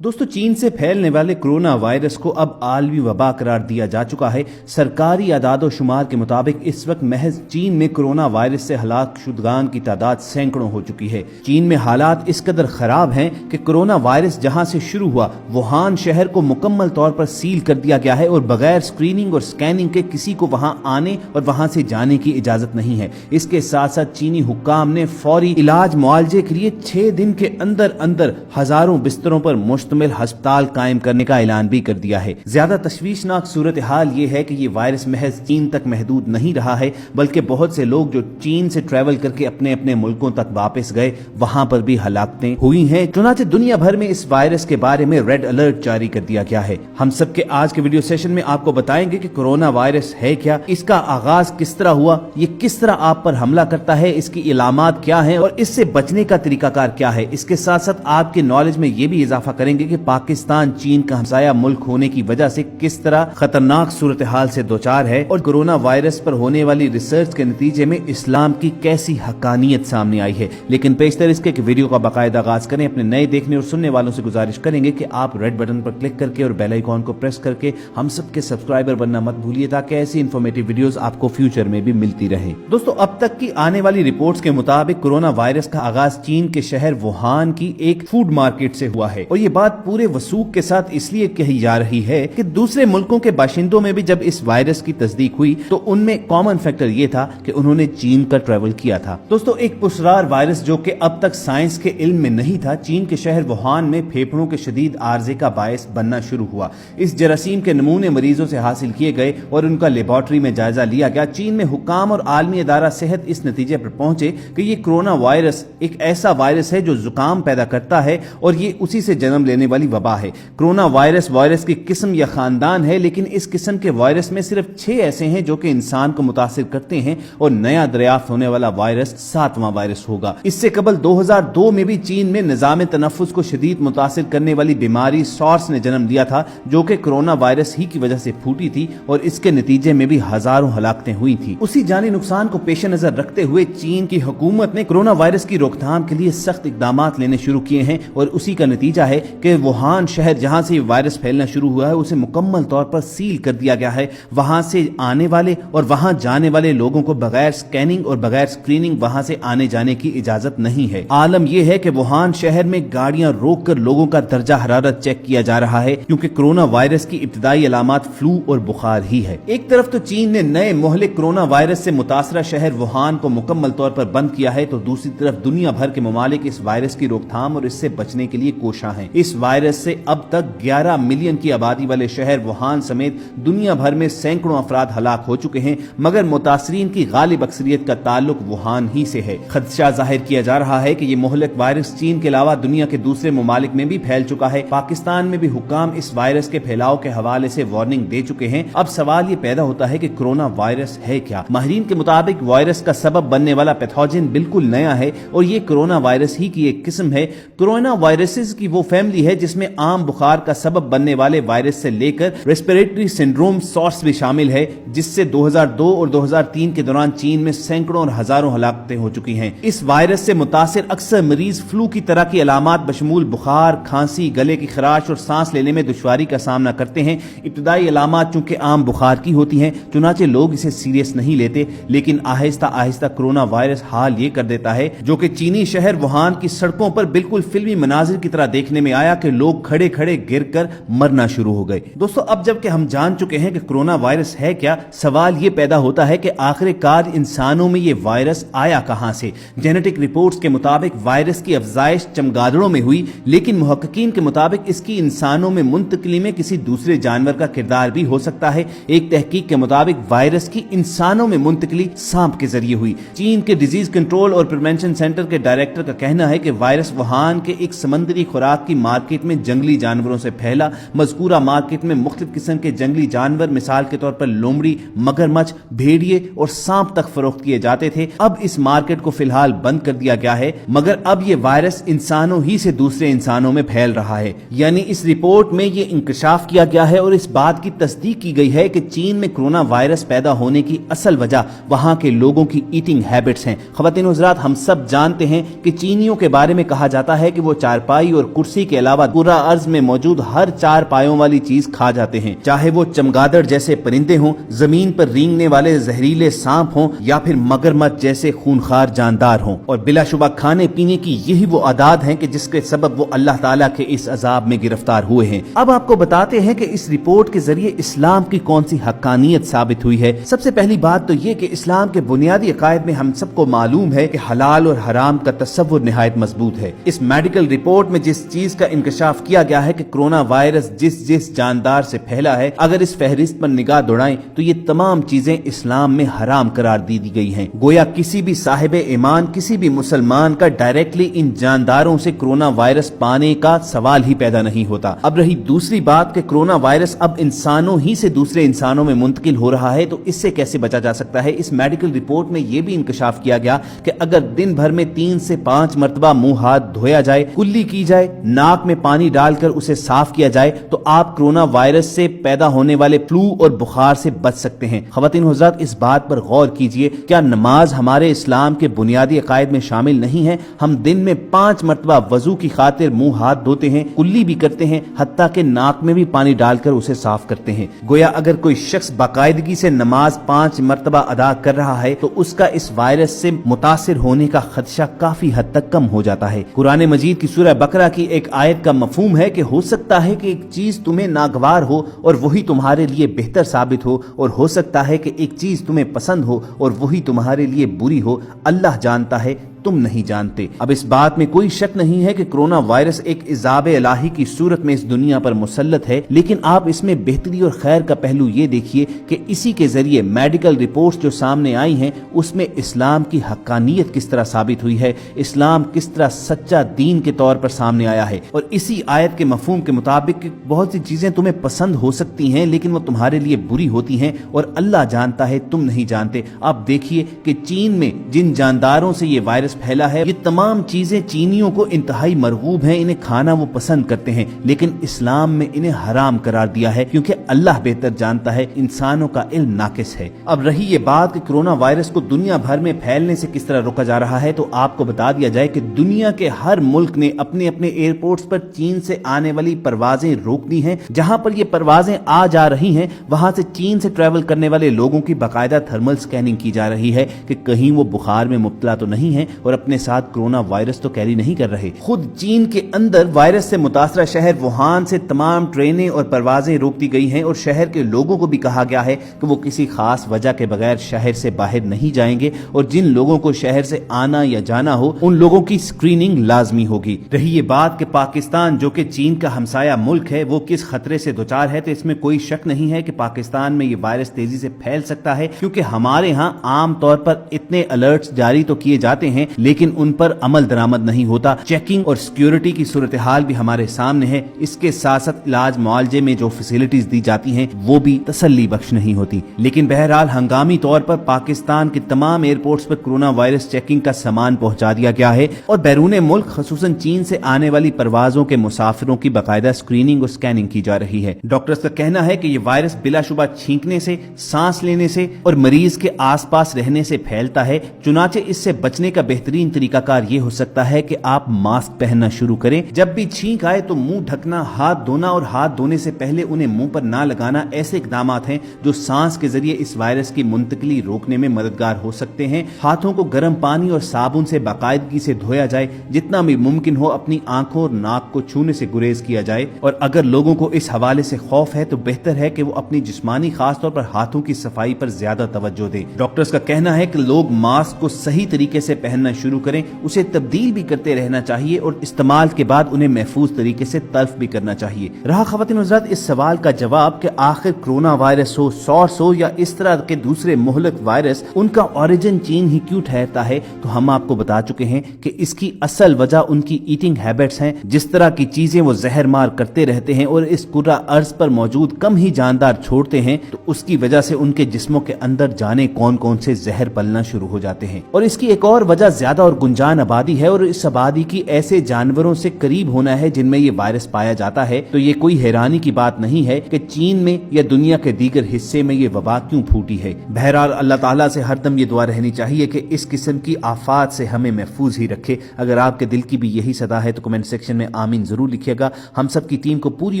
दोस्तों, चीन से फैलने वाले कोरोना वायरस को अब आलमी वबा करार दिया जा चुका है। सरकारी आदादो शुमार के मुताबिक इस वक्त महज चीन में कोरोना वायरस से हलाक शुदगान की तादाद सैकड़ों हो चुकी है। चीन में हालात इस कदर खराब हैं कि कोरोना वायरस जहां से शुरू हुआ, वुहान शहर को मुकम्मल तौर पर सील कर दिया गया है और बगैर स्क्रीनिंग और स्कैनिंग के किसी को वहां आने और वहां से जाने की इजाजत नहीं है। इसके साथ साथ चीनी हुक्काम ने फौरी इलाज मुआवजे के लिए 6 दिन के अंदर अंदर हजारों बिस्तरों पर मुश्तमिल अस्पताल कायम करने का ऐलान भी कर दिया है। ज्यादा तशवीशनाक सूरत हाल ये है कि ये वायरस महज चीन तक महदूद नहीं रहा है, बल्कि बहुत से लोग जो चीन से ट्रैवल करके अपने अपने मुल्कों तक वापस गए, वहां पर भी हलाकतें हुई हैं। चुनांचे दुनिया भर में इस वायरस के बारे में रेड अलर्ट जारी कर दिया गया है। हम सबके आज के वीडियो सेशन में आपको बताएंगे कि कोरोना वायरस है क्या, इसका आगाज किस तरह हुआ, ये किस तरह आप पर हमला करता है, इसकी इलामात क्या है और इससे बचने का तरीकाकार क्या है। इसके साथ साथ आपके नॉलेज में ये भी इजाफा करेंगे कि पाकिस्तान चीन का हमसाया मुल्क होने की वजह से किस तरह खतरनाक सूरत हाल से दोचार है और कोरोना वायरस पर होने वाली रिसर्च के नतीजे में इस्लाम की कैसी हकानियत सामने आई है। लेकिन पेशतर इसके कि वीडियो का बाकायदा आगाज करें, अपने नए देखने और सुनने वालों से गुजारिश करेंगे कि आप रेड बटन पर क्लिक करके और बेल आइकॉन को प्रेस करके हम सबके सब्सक्राइबर बनना मत भूलिए, ताकि ऐसी इन्फॉर्मेटिव वीडियोस आपको फ्यूचर में भी मिलती रहे। दोस्तों, अब तक की आने वाली रिपोर्ट्स के मुताबिक कोरोना वायरस का आगाज चीन के शहर वुहान की एक फूड मार्केट से हुआ है और ये बात पूरे वसूख के साथ इसलिए कही जा रही है कि दूसरे मुल्कों के बाशिंदों में भी जब इस वायरस की तस्दीक हुई तो उनमें कॉमन फैक्टर ये था कि उन्होंने चीन का ट्रैवल किया था। दोस्तों, एक पुरस्कार वायरस जो कि अब तक साइंस के इल्म में नहीं था, चीन के शहर वुहान में फेफड़ों के शदीद आर्जे का बायस बनना शुरू हुआ। इस जरासीम के नमूने मरीजों से हासिल किए गए और उनका लेबोरेटरी में जायजा लिया गया। चीन में हुक्काम और आलमी अदारा सेहत इस नतीजे पर पहुंचे कि ये कोरोना वायरस एक ऐसा वायरस है जो जुकाम पैदा करता है और ये उसी से जन्म लेने वाली वबा है। कोरोना वायरस की किस्म या खानदान है, लेकिन इस किस्म के वायरस में सिर्फ 6 ऐसे हैं जो कि इंसान को मुतासिर करते हैं और नया दरियाफ्त होने वाला वायरस 7वां वायरस होगा। इससे कबल 2002 में भी चीन में निजाम तनफ्फुस को शदीद मुतासिर करने वाली बीमारी सॉर्स ने जन्म दिया था, जो कि कोरोना वायरस ही की वजह से फूटी थी और इसके नतीजे में भी हजारों हलाकतें हुई थी। उसी जानी नुकसान को पेश नजर रखते हुए चीन की हुकूमत ने कोरोना वायरस की रोकथाम के लिए सख्त इकदाम लेने शुरू किए हैं और उसी का नतीजा है कि वुहान शहर जहां से वायरस फैलना शुरू हुआ है उसे मुकम्मल तौर पर सील कर दिया गया है। वहां से आने वाले और वहां जाने वाले लोगों को बगैर स्कैनिंग और बगैर स्क्रीनिंग वहां से आने जाने की इजाजत नहीं है। आलम यह है कि वुहान शहर में गाड़ियां रोककर लोगों का दर्जा हरारत चेक किया जा रहा है, क्योंकि कोरोना वायरस की इब्तिदाई अलामत फ्लू और बुखार ही है। एक तरफ तो चीन ने नए मोहलिक कोरोना वायरस से मुतासरा शहर वुहान को मुकम्मल तौर पर बंद किया है, तो दूसरी तरफ दुनिया भर के ममालिक इस वायरस की रोकथाम और इससे बचने के लिए कोशा है। इस वायरस से अब तक 11 मिलियन की आबादी वाले शहर वुहान समेत दुनिया भर में सैकड़ों अफराद हलाक हो चुके हैं, मगर मुतासरीन की गालिब अक्सरियत का ताल्लुक वुहान ही से है। खदशा जाहिर किया जा रहा है कि ये मोहलिक वायरस चीन के अलावा दुनिया के दूसरे ममालिक में भी फैल चुका है। पाकिस्तान में भी हुक्काम इस वायरस के फैलाव के हवाले से वार्निंग दे चुके हैं। अब सवाल ये पैदा होता है कि कोरोना वायरस है क्या। माहिरीन के मुताबिक वायरस का सबब बनने वाला पैथोजन बिल्कुल नया है और ये कोरोना वायरस ही की एक किस्म है। कोरोना वायरसेस की वो फैमिली है जिसमें आम बुखार का सबब बनने वाले वायरस से लेकर रेस्पिरेटरी सिंड्रोम सॉर्स भी शामिल है, जिससे 2002 और 2003 के दौरान चीन में सैकड़ों और हजारों हलाकतें हो चुकी हैं। इस वायरस से मुतासिर अक्सर मरीज फ्लू की तरह की अलामात बशमूल बुखार, खांसी, गले की खराश और सांस लेने में दुश्वारी का सामना करते हैं। इब्तिदाई अलामात चूंकि आम बुखार की होती हैं, चुनाचे लोग इसे सीरियस नहीं लेते, लेकिन आहिस्ता आहिस्ता कोरोना वायरस हाल ये कर देता है जो कि चीनी शहर वुहान की सड़कों पर बिल्कुल फिल्मी मनाजिर की तरह देखने में आया कि लोग खड़े खड़े गिरकर मरना शुरू हो गए। दोस्तों, अब जबकि हम जान चुके हैं कि कोरोना वायरस है क्या, सवाल ये पैदा होता है कि आखिरकार इंसानों में ये वायरस आया कहां से। जेनेटिक रिपोर्ट्स के मुताबिक वायरस की अफजाइश चमगादड़ों में हुई, लेकिन मुहक्किकीन के मुताबिक इसकी इंसानों में मुंतकिली में किसी दूसरे जानवर का किरदार भी हो सकता है। एक तहकीक के मुताबिक वायरस की इंसानों में मुंतकिली सांप के जरिए हुई। चीन के डिजीज कंट्रोल और प्रिवेंशन सेंटर के डायरेक्टर का कहना है कि वायरस वुहान के एक समंदरी खुराक की मार्केट में जंगली जानवरों से फैला। मज़कूरा मार्केट में मुख्तलिफ किस्म के जंगली जानवर, मिसाल के तौर पर लोमड़ी, मगरमच्छ, भेड़िए और सांप तक फरोख्त किए जाते थे। अब इस मार्केट को फिलहाल बंद कर दिया गया है, मगर अब ये वायरस इंसानों ही से दूसरे इंसानों में फैल रहा है। यानी इस रिपोर्ट में ये इंकशाफ किया गया है और इस बात की तस्दीक की गई है कि चीन में कोरोना वायरस पैदा होने की असल वजह वहां के लोगों की ईटिंग हैबिट्स हैं। ख्वातीन हज़रात, हम सब जानते हैं कि चीनियों के बारे में कहा जाता है कि वो चारपाई और कुर्सी के अलावा पूरा अर्ज में मौजूद हर 4 पायों वाली चीज खा जाते हैं, चाहे वो चमगादड़ जैसे परिंदे हों, जमीन पर रेंगने वाले जहरीले सांप हों या फिर मगरमच्छ जैसे खूनखार जानदार हों। और बिलाशुबा खाने पीने की यही वो आदत है कि जिसके सबब वो अल्लाह ताला के इस अजाब में गिरफ्तार हुए हैं। अब आपको बताते हैं कि इस रिपोर्ट के जरिए इस्लाम की कौन सी हक्कानियत साबित हुई है। सबसे पहली बात तो ये कि इस्लाम के बुनियादी अकायद में हम सबको मालूम है कि हलाल और हराम का तस्वुर निहायत मजबूत है। इस मेडिकल रिपोर्ट में जिस चीज का इंकशाफ किया गया है कि कोरोना वायरस जिस जानदार से फैला है, अगर इस फहरिस्त पर निगाह दौड़ाएं तो ये तमाम चीजें इस्लाम में हराम करार दी गई हैं। गोया किसी भी साहिब ईमान, किसी भी मुसलमान का डायरेक्टली इन जानदारों से कोरोना वायरस पाने का सवाल ही पैदा नहीं होता। अब रही दूसरी बात कि कोरोना वायरस अब इंसानों ही से दूसरे इंसानों में मुंतकिल हो रहा है, तो इससे कैसे बचा जा सकता है। इस मेडिकल रिपोर्ट में यह भी इंकशाफ किया गया कि अगर दिन भर में 3 से 5 मरतबा मुंह हाथ धोया जाए, कुल्ली की जाए, नाक में पानी डालकर उसे साफ किया जाए, तो आप कोरोना वायरस से पैदा होने वाले फ्लू और बुखार से बच सकते हैं। ख़वातीन व हज़रात, इस बात पर गौर कीजिए, क्या नमाज हमारे इस्लाम के बुनियादी अकायद में शामिल नहीं है। हम दिन में 5 मरतबा वजू की खातिर मुंह हाथ धोते हैं, कुल्ली भी करते हैं, हत्ता के नाक में भी पानी डालकर उसे साफ करते हैं। गोया अगर कोई शख्स बाकायदगी से नमाज 5 मरतबा अदा कर रहा है तो उसका इस वायरस से मुतासिर होने का खदशा काफी हद तक कम हो जाता है। कुरान मजीद की सूरह बकरा की एक आयत का मफहूम है कि हो सकता है कि एक चीज तुम्हें नागवार हो और वही तुम्हारे लिए बेहतर साबित हो, और हो सकता है कि एक चीज तुम्हें पसंद हो और वही तुम्हारे लिए बुरी हो। अल्लाह जानता है, तुम नहीं जानते। अब इस बात में कोई शक नहीं है कि कोरोना वायरस एक इजाब इलाही की सूरत में इस दुनिया पर मुसल्लत है, लेकिन आप इसमें बेहतरी और खैर का पहलू ये देखिए कि इसी के जरिए मेडिकल रिपोर्ट्स जो सामने आई हैं उसमें इस्लाम की हक्कानियत किस तरह साबित हुई है, इस्लाम किस तरह सच्चा दीन के तौर पर सामने आया है। और इसी आयत के मफहूम के मुताबिक बहुत सी चीजें तुम्हें पसंद हो सकती हैं लेकिन वो तुम्हारे लिए बुरी होती हैं, और अल्लाह जानता है, तुम नहीं जानते। आप देखिए कि चीन में जिन जानदारों से ये वायरस फैला है, ये तमाम चीजें चीनियों को इंतहाई मरगूब हैं, इन्हें खाना वो पसंद करते हैं, लेकिन इस्लाम में इन्हें हराम करार दिया है, क्योंकि अल्लाह बेहतर जानता है, इंसानों का इल्म नाकिस है। अब रही ये बात कि कोरोना वायरस को दुनिया भर में फैलने से किस तरह रोका जा रहा है, तो आपको बता दिया जाए कि दुनिया के हर मुल्क ने अपने अपने एयरपोर्ट्स पर चीन से आने वाली परवाजें रोक दी हैं। जहां पर ये परवाजें आ जा रही हैं, वहां से चीन से ट्रैवल करने वाले लोगों की बाकायदा थर्मल स्कैनिंग की जा रही है कि कहीं वो बुखार में मुब्तला तो नहीं है और अपने साथ कोरोना वायरस तो कैरी नहीं कर रहे। खुद चीन के अंदर वायरस से मुतासरा शहर वुहान से तमाम ट्रेनें और परवाजें रोक दी गई हैं, और शहर के लोगों को भी कहा गया है कि वो किसी खास वजह के बगैर शहर से बाहर नहीं जाएंगे, और जिन लोगों को शहर से आना या जाना हो उन लोगों की स्क्रीनिंग लाजमी होगी। रही ये बात कि पाकिस्तान जो कि चीन का हमसाया मुल्क है वो किस खतरे से दोचार है, तो इसमें कोई शक नहीं है कि पाकिस्तान में ये वायरस तेजी से फैल सकता है, क्योंकि हमारे यहाँ आम तौर पर इतने अलर्ट्स जारी तो किए जाते हैं लेकिन उन पर अमल दरामद नहीं होता। चेकिंग और सिक्योरिटी की सूरत हाल भी हमारे सामने है। इसके साथ साथ इलाज मुआलजे में जो फैसिलिटीज दी जाती हैं वो भी तसल्ली बख्श नहीं होती। लेकिन बहरहाल हंगामी तौर पर पाकिस्तान के तमाम एयरपोर्ट्स पर कोरोना वायरस चेकिंग का सामान पहुंचा दिया गया है, और बैरून मुल्क खसूसन चीन से आने वाली परवाजों के मुसाफिरों की बाकायदा स्क्रीनिंग और स्कैनिंग की जा रही है। डॉक्टर्स का कहना है कि ये वायरस बिलाशुबा छींकने से, सांस लेने से और मरीज के आसपास रहने से फैलता है। चुनाचे इससे बचने का बेहतरीन तरीकाकार ये हो सकता है कि आप मास्क पहनना शुरू करें। जब भी छींक आए तो मुंह ढकना, हाथ धोना और हाथ धोने से पहले उन्हें मुंह पर ना लगाना ऐसे इकदाम हैं जो सांस के जरिए इस वायरस की मुंतकिली रोकने में मददगार हो सकते हैं। हाथों को गर्म पानी और साबुन से बाकायदगी से धोया जाए। जितना भी मुमकिन हो अपनी आंखों और नाक को छूने से गुरेज किया जाए, और अगर लोगों को इस हवाले से खौफ है तो बेहतर है कि वो अपनी जिस्मानी खासतौर पर हाथों की सफाई पर ज्यादा तवज्जो दें। डॉक्टर्स का कहना है कि लोग मास्क को सही तरीके से पहनना शुरू करें, उसे तब्दील भी करते रहना चाहिए और इस्तेमाल के बाद उन्हें महफूज तरीके से तल्फ भी करना चाहिए। रहा ख़वातीन हज़रात इस सवाल का जवाब कि आखिर कोरोना वायरस हो, सॉर्स हो या इस तरह के दूसरे मुहलक वायरस, उनका ओरिजिन चीन ही क्यों ठहरता है, तो हम आपको बता चुके हैं कि इसकी असल वजह उनकी ईटिंग हैबिट्स हैं। जिस तरह की चीजें वो जहर मार करते रहते हैं और इस कुर्रा अर्ज पर मौजूद कम ही जानदार छोड़ते हैं, तो उसकी वजह से उनके जिस्मों के अंदर जाने कौन कौन से जहर पलना शुरू हो जाते हैं। और इसकी एक और वजह ज्यादा और गुंजान आबादी है और इस आबादी की ऐसे जानवरों से करीब होना है जिनमें ये वायरस पाया जाता है, तो ये कोई हैरानी की बात नहीं है कि चीन में या दुनिया के दीगर हिस्से में ये वबा क्यों फूटी है। बहरहाल अल्लाह ताला से हरदम ये दुआ रहनी चाहिए कि इस किस्म की आफात से हमें महफूज ही रखे। अगर आपके दिल की भी यही सदा है तो कमेंट सेक्शन में आमीन जरूर लिखिएगा। हम सब की टीम को पूरी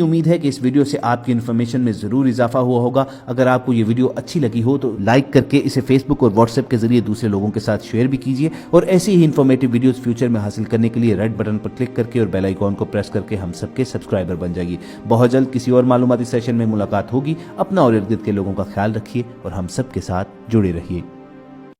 उम्मीद है कि इस वीडियो से आपकी इन्फॉर्मेशन में जरूर इजाफा हुआ होगा। अगर आपको ये वीडियो अच्छी लगी हो तो लाइक करके इसे फेसबुक और व्हाट्सएप के जरिए दूसरे लोगों के साथ शेयर भी कीजिए और ऐसी ही इन्फॉर्मेटिव वीडियोस फ्यूचर में हासिल करने के लिए रेड बटन पर क्लिक करके और बेल आइकॉन को प्रेस करके हम सबके सब्सक्राइबर बन जाइए। बहुत जल्द किसी और मालूमाती सेशन में मुलाकात होगी। अपना और इर्द गिर्द के लोगों का ख्याल रखिए और हम सब के साथ जुड़े रहिए।